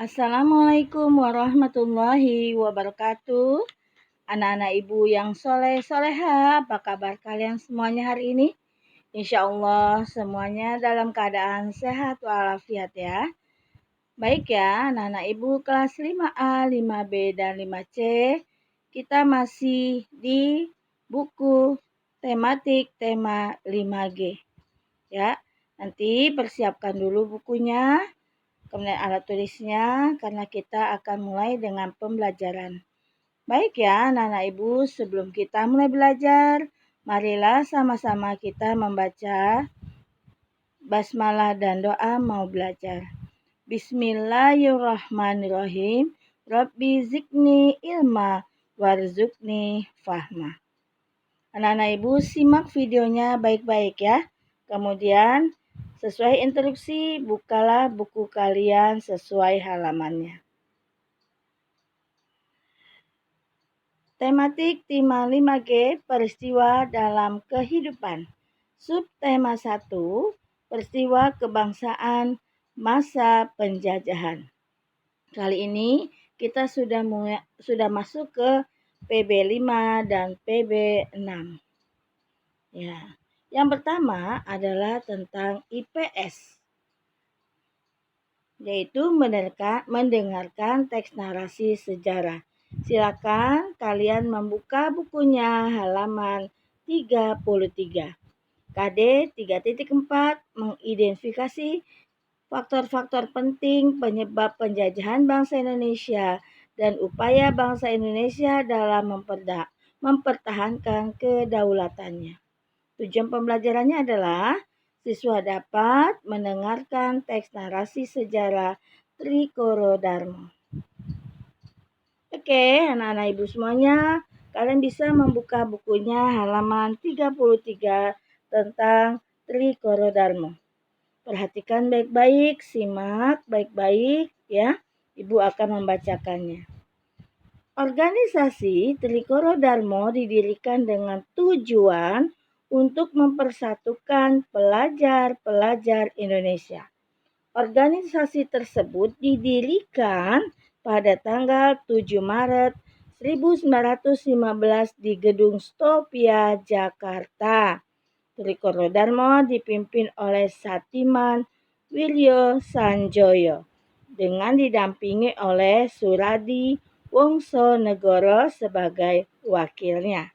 Assalamualaikum warahmatullahi wabarakatuh. Anak-anak ibu yang soleh soleha, apa kabar kalian semuanya hari ini? Insya Allah semuanya dalam keadaan sehat walafiat ya. Baik ya, anak-anak ibu kelas 5A, 5B, dan 5C. Kita masih di buku tematik tema 5G. Ya, nanti persiapkan dulu bukunya. Kemudian alat tulisnya karena kita akan mulai dengan pembelajaran. Baik ya anak-anak ibu, sebelum kita mulai belajar, marilah sama-sama kita membaca basmalah dan doa mau belajar. Bismillahirrahmanirrahim. Rabbi zikni ilma warzuqni fahma. Anak-anak ibu simak videonya baik-baik ya. Kemudian sesuai instruksi, bukalah buku kalian sesuai halamannya. Tematik tema 5G, peristiwa dalam kehidupan. Subtema 1, peristiwa kebangsaan masa penjajahan. Kali ini kita sudah masuk ke PB5 dan PB6. Ya. Yang pertama adalah tentang IPS, yaitu mendengarkan teks narasi sejarah. Silakan kalian membuka bukunya halaman 33. KD 3.4 mengidentifikasi faktor-faktor penting penyebab penjajahan bangsa Indonesia dan upaya bangsa Indonesia dalam mempertahankan kedaulatannya. Tujuan pembelajarannya adalah siswa dapat mendengarkan teks narasi sejarah Trikoro Darmo. Oke, anak-anak ibu semuanya, kalian bisa membuka bukunya halaman 33 tentang Trikoro Darmo. Perhatikan baik-baik, simak baik-baik ya. Ibu akan membacakannya. Organisasi Trikoro Darmo didirikan dengan tujuan untuk mempersatukan pelajar-pelajar Indonesia. Organisasi tersebut didirikan pada tanggal 7 Maret 1915 di Gedung Stopia, Jakarta. Trikoro Darmo dipimpin oleh Satiman Wiryo Sanjoyo dengan didampingi oleh Suradi Wongso Negoro sebagai wakilnya.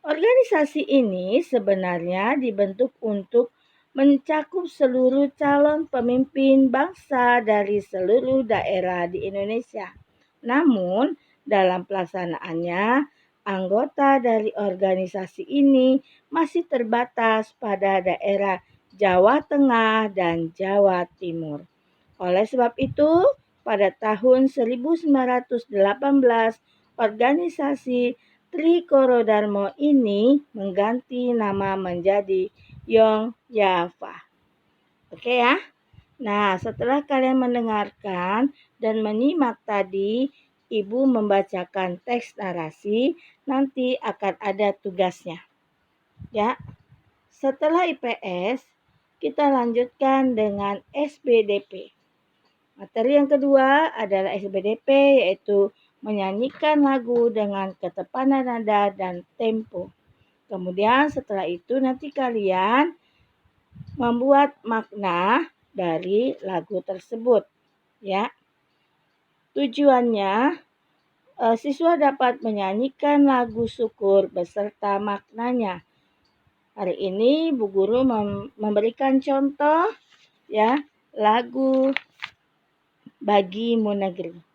Organisasi ini sebenarnya dibentuk untuk mencakup seluruh calon pemimpin bangsa dari seluruh daerah di Indonesia. Namun, dalam pelaksanaannya, anggota dari organisasi ini masih terbatas pada daerah Jawa Tengah dan Jawa Timur. Oleh sebab itu, pada tahun 1918, organisasi Trikoro Darmo ini mengganti nama menjadi Yong Yafa. Oke ya. Nah, setelah kalian mendengarkan dan menyimak tadi, Ibu membacakan teks narasi, nanti akan ada tugasnya. Ya. Setelah IPS, kita lanjutkan dengan SBDP. Materi yang kedua adalah SBDP, yaitu menyanyikan lagu dengan ketepatan nada dan tempo. Kemudian setelah itu nanti kalian membuat makna dari lagu tersebut. Ya. Tujuannya siswa dapat menyanyikan lagu syukur beserta maknanya. Hari ini Bu Guru memberikan contoh ya lagu Bagimu Negeri.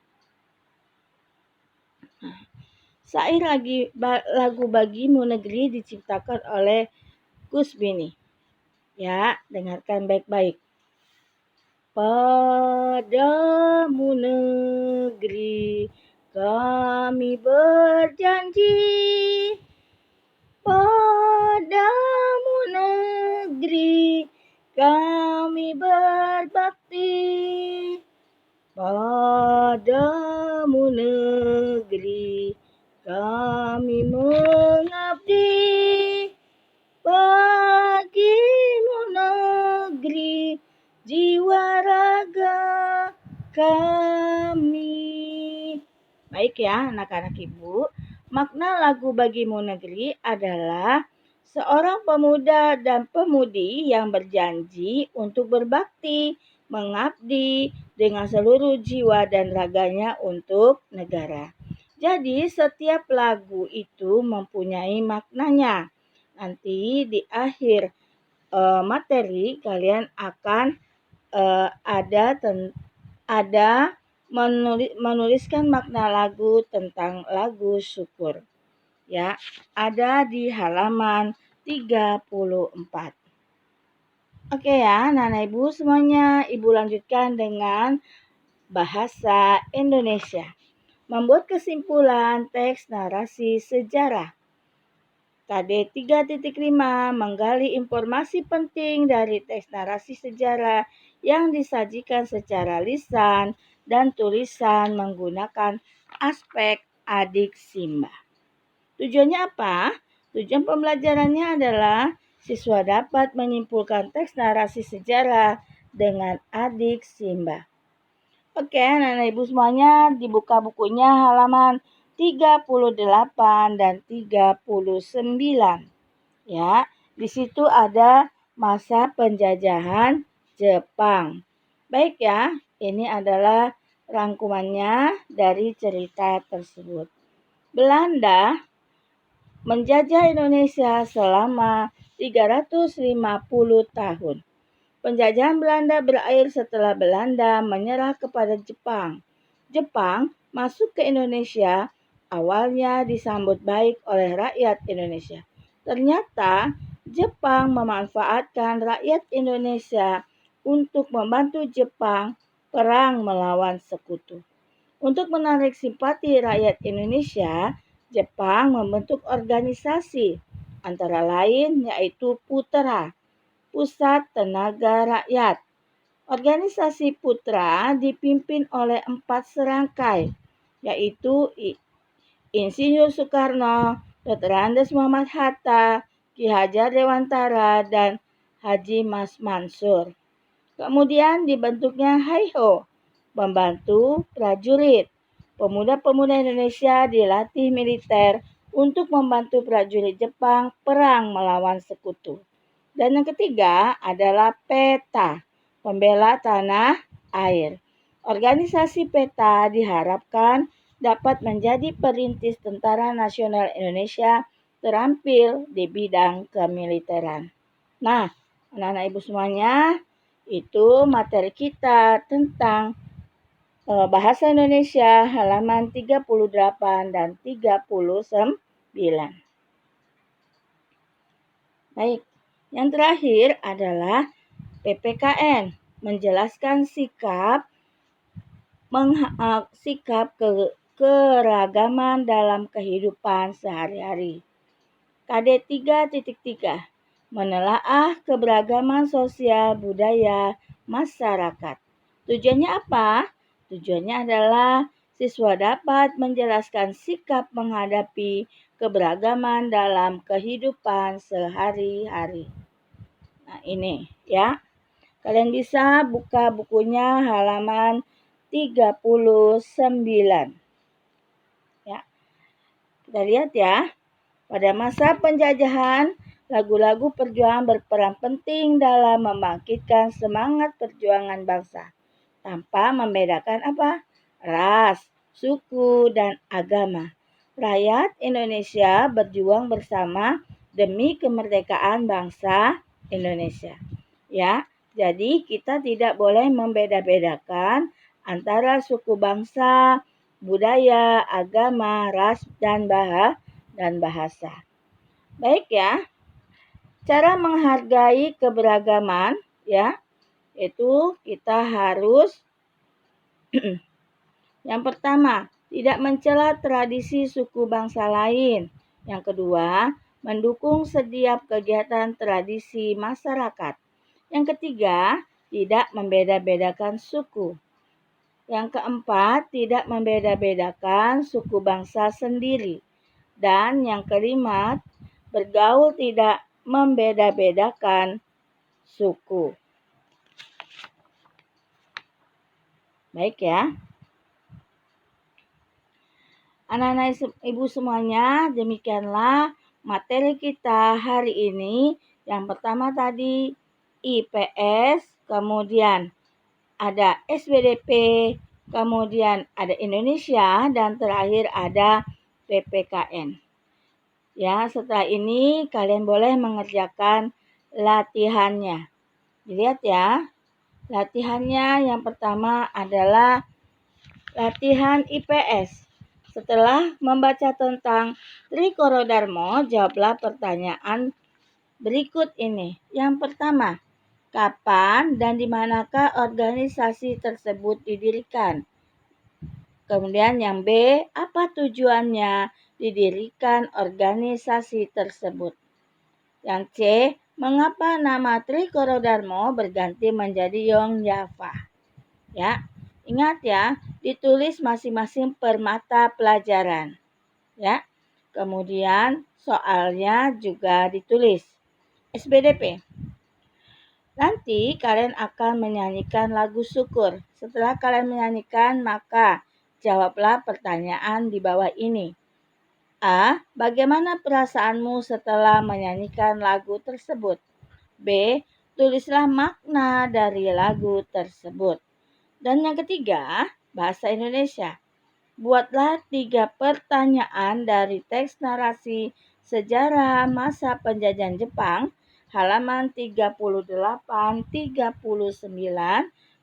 Syair lagu Bagimu Negeri diciptakan oleh Gus Bini. Ya, dengarkan baik-baik. Padamu negeri kami berjanji, padamu negeri kami berbakti, padamu negeri kami mengabdi, bagimu negeri jiwa raga kami. Baik ya anak-anak ibu, makna lagu Bagimu Negeri adalah seorang pemuda dan pemudi yang berjanji untuk berbakti, mengabdi dengan seluruh jiwa dan raganya untuk negara. Jadi setiap lagu itu mempunyai maknanya. Nanti di akhir materi kalian akan ada menuliskan makna lagu tentang lagu syukur. Ya, ada di halaman 34. Oke ya, Nana Ibu semuanya, Ibu lanjutkan dengan bahasa Indonesia. Membuat kesimpulan teks narasi sejarah. KD 3.5 menggali informasi penting dari teks narasi sejarah yang disajikan secara lisan dan tulisan menggunakan aspek adik simba. Tujuannya apa? Tujuan pembelajarannya adalah siswa dapat menyimpulkan teks narasi sejarah dengan adik simba. Oke, anak-anak ibu semuanya dibuka bukunya halaman 38 dan 39. Ya, di situ ada masa penjajahan Jepang. Baik ya, ini adalah rangkumannya dari cerita tersebut. Belanda menjajah Indonesia selama 350 tahun. Penjajahan Belanda berakhir setelah Belanda menyerah kepada Jepang. Jepang masuk ke Indonesia awalnya disambut baik oleh rakyat Indonesia. Ternyata Jepang memanfaatkan rakyat Indonesia untuk membantu Jepang perang melawan sekutu. Untuk menarik simpati rakyat Indonesia, Jepang membentuk organisasi antara lain yaitu PUTERA, Pusat Tenaga Rakyat. Organisasi Putra dipimpin oleh 4 serangkai, yaitu Insinyur Soekarno, Dr. Andes Muhammad Hatta, Ki Hajar Dewantara, dan Haji Mas Mansur. Kemudian dibentuknya HAIHO, membantu prajurit. Pemuda-pemuda Indonesia dilatih militer untuk membantu prajurit Jepang perang melawan sekutu. Dan yang ketiga adalah PETA, Pembela Tanah Air. Organisasi PETA diharapkan dapat menjadi perintis Tentara Nasional Indonesia terampil di bidang kemiliteran. Nah, anak-anak ibu semuanya, itu materi kita tentang bahasa Indonesia halaman 38 dan 39. Baik. Yang terakhir adalah PPKN, menjelaskan sikap keragaman dalam kehidupan sehari-hari. KD 3.3 menelaah keberagaman sosial budaya masyarakat. Tujuannya apa? Tujuannya adalah siswa dapat menjelaskan sikap menghadapi keberagaman dalam kehidupan sehari-hari. Nah, ini ya. Kalian bisa buka bukunya halaman 39. Ya. Kita lihat ya. Pada masa penjajahan, lagu-lagu perjuangan berperan penting dalam membangkitkan semangat perjuangan bangsa tanpa membedakan apa? Ras, suku, dan agama. Rakyat Indonesia berjuang bersama demi kemerdekaan bangsa Indonesia. Ya, jadi kita tidak boleh membeda-bedakan antara suku bangsa, budaya, agama, ras, dan bahasa. Baik ya. Cara menghargai keberagaman ya, itu kita harus yang pertama, tidak mencela tradisi suku bangsa lain. Yang kedua, mendukung setiap kegiatan tradisi masyarakat. Yang ketiga, tidak membeda-bedakan suku. Yang keempat, tidak membeda-bedakan suku bangsa sendiri. Dan yang kelima, bergaul tidak membeda-bedakan suku. Baik ya. Anak-anak ibu semuanya, demikianlah materi kita hari ini. Yang pertama tadi IPS, kemudian ada SBDP, kemudian ada Indonesia, dan terakhir ada PPKN. Ya, setelah ini kalian boleh mengerjakan latihannya. Dilihat ya, latihannya yang pertama adalah latihan IPS. Setelah membaca tentang Trikoro Darmo, jawablah pertanyaan berikut ini. Yang pertama, kapan dan di manakah organisasi tersebut didirikan? Kemudian yang B, apa tujuannya didirikan organisasi tersebut? Yang C, mengapa nama Trikoro Darmo berganti menjadi Yong Java? Ya, ingat ya, ditulis masing-masing per mata pelajaran. Ya, kemudian soalnya juga ditulis. SBDP. Nanti kalian akan menyanyikan lagu syukur. Setelah kalian menyanyikan, maka jawablah pertanyaan di bawah ini. A. Bagaimana perasaanmu setelah menyanyikan lagu tersebut? B. Tulislah makna dari lagu tersebut. Dan yang ketiga, bahasa Indonesia. Buatlah 3 pertanyaan dari teks narasi sejarah masa penjajahan Jepang, halaman 38-39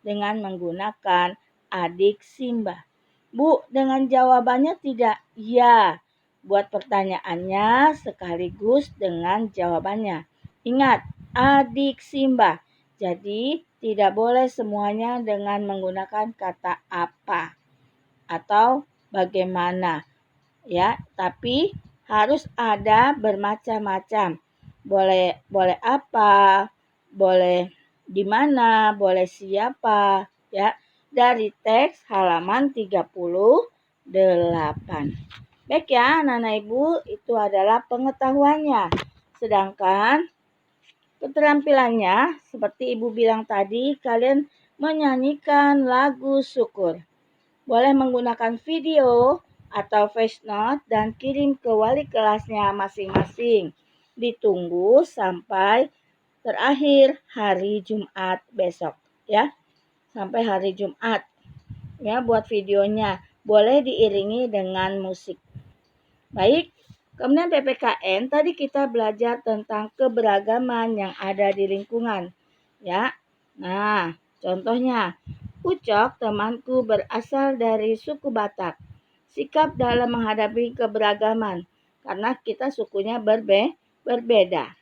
dengan menggunakan adik Simba. Bu, dengan jawabannya tidak ya. Buat pertanyaannya sekaligus dengan jawabannya. Ingat, adik Simba. Jadi, tidak boleh semuanya dengan menggunakan kata apa atau bagaimana. Ya, tapi harus ada bermacam-macam. Boleh apa, boleh di mana, boleh siapa, ya. Dari teks halaman 38. Baik ya, anak-anak ibu, itu adalah pengetahuannya. Sedangkan keterampilannya, seperti ibu bilang tadi, kalian menyanyikan lagu syukur. Boleh menggunakan video atau voice note dan kirim ke wali kelasnya masing-masing. Ditunggu sampai terakhir hari Jumat besok, ya. Sampai hari Jumat. Ya, buat videonya. Boleh diiringi dengan musik. Baik. Kemudian PPKN, tadi kita belajar tentang keberagaman yang ada di lingkungan. Ya. Nah, contohnya, Ucok, temanku, berasal dari suku Batak. Sikap dalam menghadapi keberagaman, karena kita sukunya berbeda.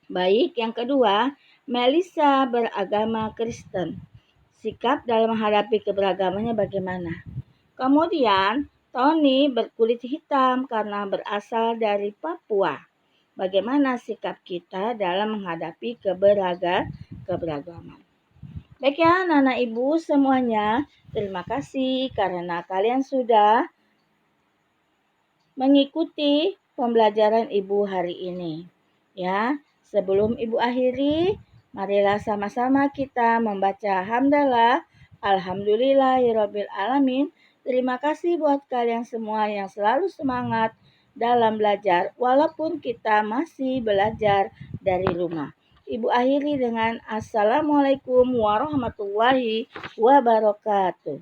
Baik, yang kedua, Melissa beragama Kristen. Sikap dalam menghadapi keberagamannya bagaimana? Kemudian, Tony berkulit hitam karena berasal dari Papua. Bagaimana sikap kita dalam menghadapi keberagaman? Baik ya, anak-anak ibu semuanya, terima kasih karena kalian sudah mengikuti pembelajaran ibu hari ini. Ya, sebelum ibu akhiri, marilah sama-sama kita membaca hamdalah. Alhamdulillahirabbil alamin. Terima kasih buat kalian semua yang selalu semangat dalam belajar walaupun kita masih belajar dari rumah. Ibu akhiri dengan Assalamualaikum warahmatullahi wabarakatuh.